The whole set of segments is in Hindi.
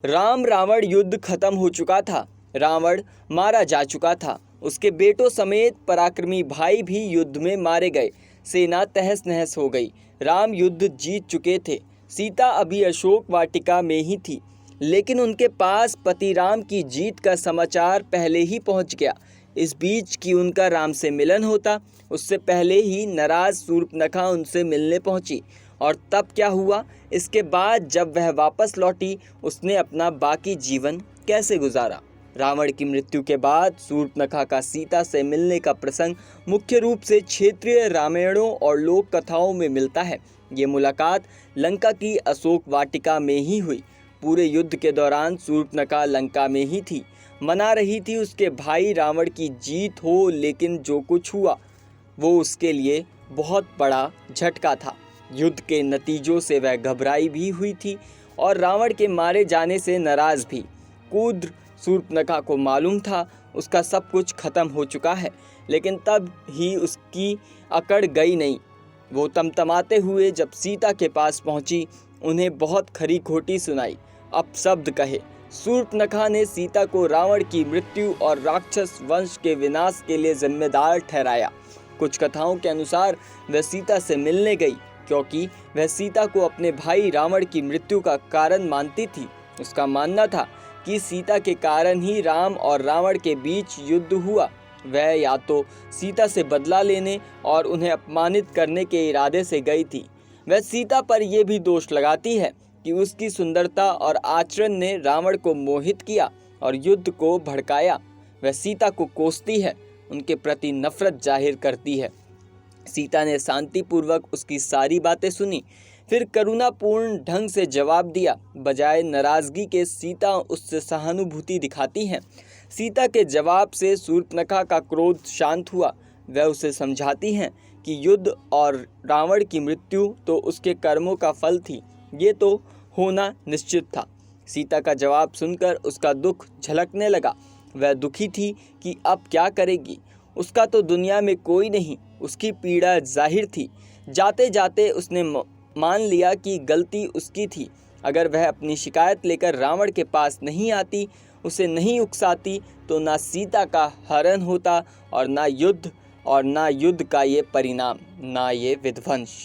राम रावण युद्ध खत्म हो चुका था। रावण मारा जा चुका था। उसके बेटों समेत पराक्रमी भाई भी युद्ध में मारे गए। सेना तहस नहस हो गई। राम युद्ध जीत चुके थे। सीता अभी अशोक वाटिका में ही थी, लेकिन उनके पास पति राम की जीत का समाचार पहले ही पहुंच गया। इस बीच कि उनका राम से मिलन होता, उससे पहले ही नाराज शूर्पणखा उनसे मिलने पहुंची। और तब क्या हुआ? इसके बाद जब वह वापस लौटी, उसने अपना बाकी जीवन कैसे गुजारा? रावण की मृत्यु के बाद शूर्पणखा का सीता से मिलने का प्रसंग मुख्य रूप से क्षेत्रीय रामायणों और लोक कथाओं में मिलता है। ये मुलाकात लंका की अशोक वाटिका में ही हुई। पूरे युद्ध के दौरान शूर्पणखा लंका में ही थी, मना रही थी उसके भाई रावण की जीत हो, लेकिन जो कुछ हुआ वो उसके लिए बहुत बड़ा झटका था। युद्ध के नतीजों से वह घबराई भी हुई थी और रावण के मारे जाने से नाराज भी। क्रुद्ध शूर्पणखा को मालूम था उसका सब कुछ खत्म हो चुका है, लेकिन तब ही उसकी अकड़ गई नहीं। वो तमतमाते हुए जब सीता के पास पहुंची, उन्हें बहुत खरी खोटी सुनाई, अपशब्द कहे। शूर्पणखा ने सीता को रावण की मृत्यु और राक्षस वंश के विनाश के लिए जिम्मेदार ठहराया। कुछ कथाओं के अनुसार वह सीता से मिलने गई क्योंकि वह सीता को अपने भाई रावण की मृत्यु का कारण मानती थी। उसका मानना था कि सीता के कारण ही राम और रावण के बीच युद्ध हुआ। वह या तो सीता से बदला लेने और उन्हें अपमानित करने के इरादे से गई थी। वह सीता पर यह भी दोष लगाती है कि उसकी सुंदरता और आचरण ने रावण को मोहित किया और युद्ध को भड़काया। वह सीता को कोसती है, उनके प्रति नफरत जाहिर करती है। सीता ने शांतिपूर्वक उसकी सारी बातें सुनी, फिर करुणापूर्ण ढंग से जवाब दिया। बजाय नाराजगी के सीता उससे सहानुभूति दिखाती हैं। सीता के जवाब से शूर्पणखा का क्रोध शांत हुआ। वह उसे समझाती हैं कि युद्ध और रावण की मृत्यु तो उसके कर्मों का फल थी, ये तो होना निश्चित था। सीता का जवाब सुनकर उसका दुख झलकने लगा। वह दुखी थी कि अब क्या करेगी। उसका तो दुनिया में कोई नहीं। उसकी पीड़ा जाहिर थी। जाते जाते उसने मान लिया कि गलती उसकी थी। अगर वह अपनी शिकायत लेकर रावण के पास नहीं आती, उसे नहीं उकसाती, तो ना सीता का हरण होता और ना युद्ध का ये परिणाम, ना ये विध्वंस।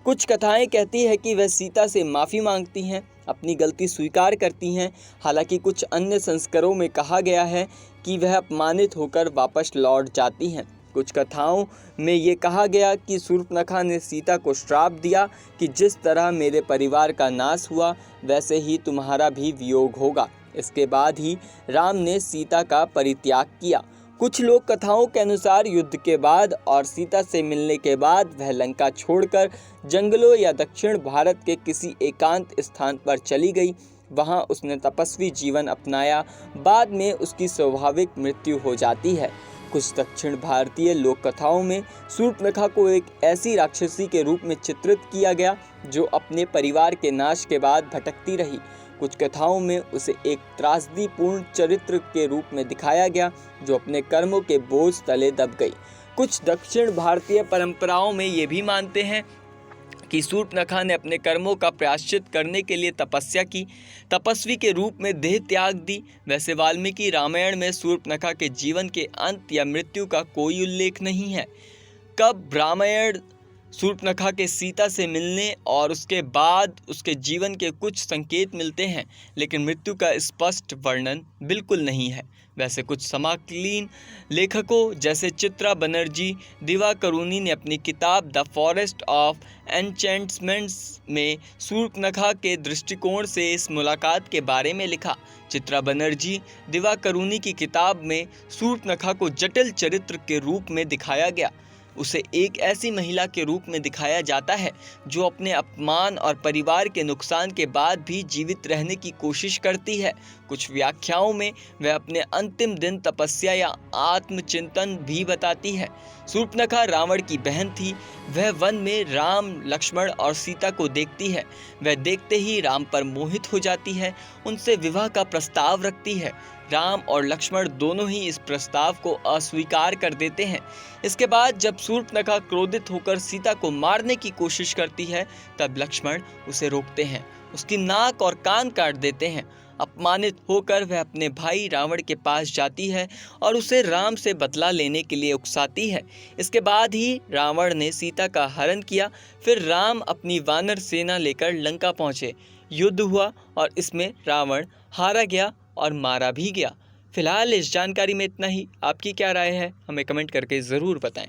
कुछ कथाएं कहती है कि वह सीता से माफ़ी मांगती हैं, अपनी गलती स्वीकार करती हैं। हालांकि कुछ अन्य संस्करणों में कहा गया है कि वह अपमानित होकर वापस लौट जाती हैं। कुछ कथाओं में ये कहा गया कि शूर्पणखा ने सीता को श्राप दिया कि जिस तरह मेरे परिवार का नाश हुआ, वैसे ही तुम्हारा भी वियोग होगा। इसके बाद ही राम ने सीता का परित्याग किया। कुछ लोक कथाओं के अनुसार युद्ध के बाद और सीता से मिलने के बाद वह लंका छोड़कर जंगलों या दक्षिण भारत के किसी एकांत स्थान पर चली गई। वहां उसने तपस्वी जीवन अपनाया। बाद में उसकी स्वाभाविक मृत्यु हो जाती है। कुछ दक्षिण भारतीय लोक कथाओं में शूर्पणखा को एक ऐसी राक्षसी के रूप में चित्रित किया गया जो अपने परिवार के नाश के बाद भटकती रही। कुछ कथाओं में उसे एक त्रासदीपूर्ण चरित्र के रूप में दिखाया गया जो अपने कर्मों के बोझ तले दब गई। कुछ दक्षिण भारतीय परंपराओं में ये भी मानते हैं कि शूर्पणखा ने अपने कर्मों का प्रायश्चित करने के लिए तपस्या की, तपस्वी के रूप में देह त्याग दी। वैसे वाल्मीकि रामायण में शूर्पणखा के जीवन के अंत या मृत्यु का कोई उल्लेख नहीं है। कब रामायण शूर्पणखा के सीता से मिलने और उसके बाद उसके जीवन के कुछ संकेत मिलते हैं, लेकिन मृत्यु का स्पष्ट वर्णन बिल्कुल नहीं है। वैसे कुछ समकालीन लेखकों जैसे चित्रा बनर्जी दिवाकरुणी ने अपनी किताब द फॉरेस्ट ऑफ एन्चेंटमेंट्स में शूर्पणखा के दृष्टिकोण से इस मुलाकात के बारे में लिखा। चित्रा बनर्जी दिवाकरुणी की किताब में शूर्पणखा को जटिल चरित्र के रूप में दिखाया गया। उसे एक ऐसी महिला के रूप में दिखाया जाता है जो अपने अपमान और परिवार के नुकसान के बाद भी जीवित रहने की कोशिश करती है। कुछ व्याख्याओं में वह अपने अंतिम दिन तपस्या या आत्मचिंतन भी बताती है। शूर्पणखा रावण की बहन थी। वह वन में राम, लक्ष्मण और सीता को देखती है। वह देखते ही राम पर मोहित हो जाती है, उनसे विवाह का प्रस्ताव रखती है। राम और लक्ष्मण दोनों ही इस प्रस्ताव को अस्वीकार कर देते हैं। इसके बाद जब शूर्पणखा क्रोधित होकर सीता को मारने की कोशिश करती है, तब लक्ष्मण उसे रोकते हैं, उसकी नाक और कान काट देते हैं। अपमानित होकर वह अपने भाई रावण के पास जाती है और उसे राम से बदला लेने के लिए उकसाती है। इसके बाद ही रावण ने सीता का हरण किया। फिर राम अपनी वानर सेना लेकर लंका पहुंचे। युद्ध हुआ और इसमें रावण हारा गया और मारा भी गया। फिलहाल इस जानकारी में इतना ही। आपकी क्या राय है, हमें कमेंट करके ज़रूर बताएं।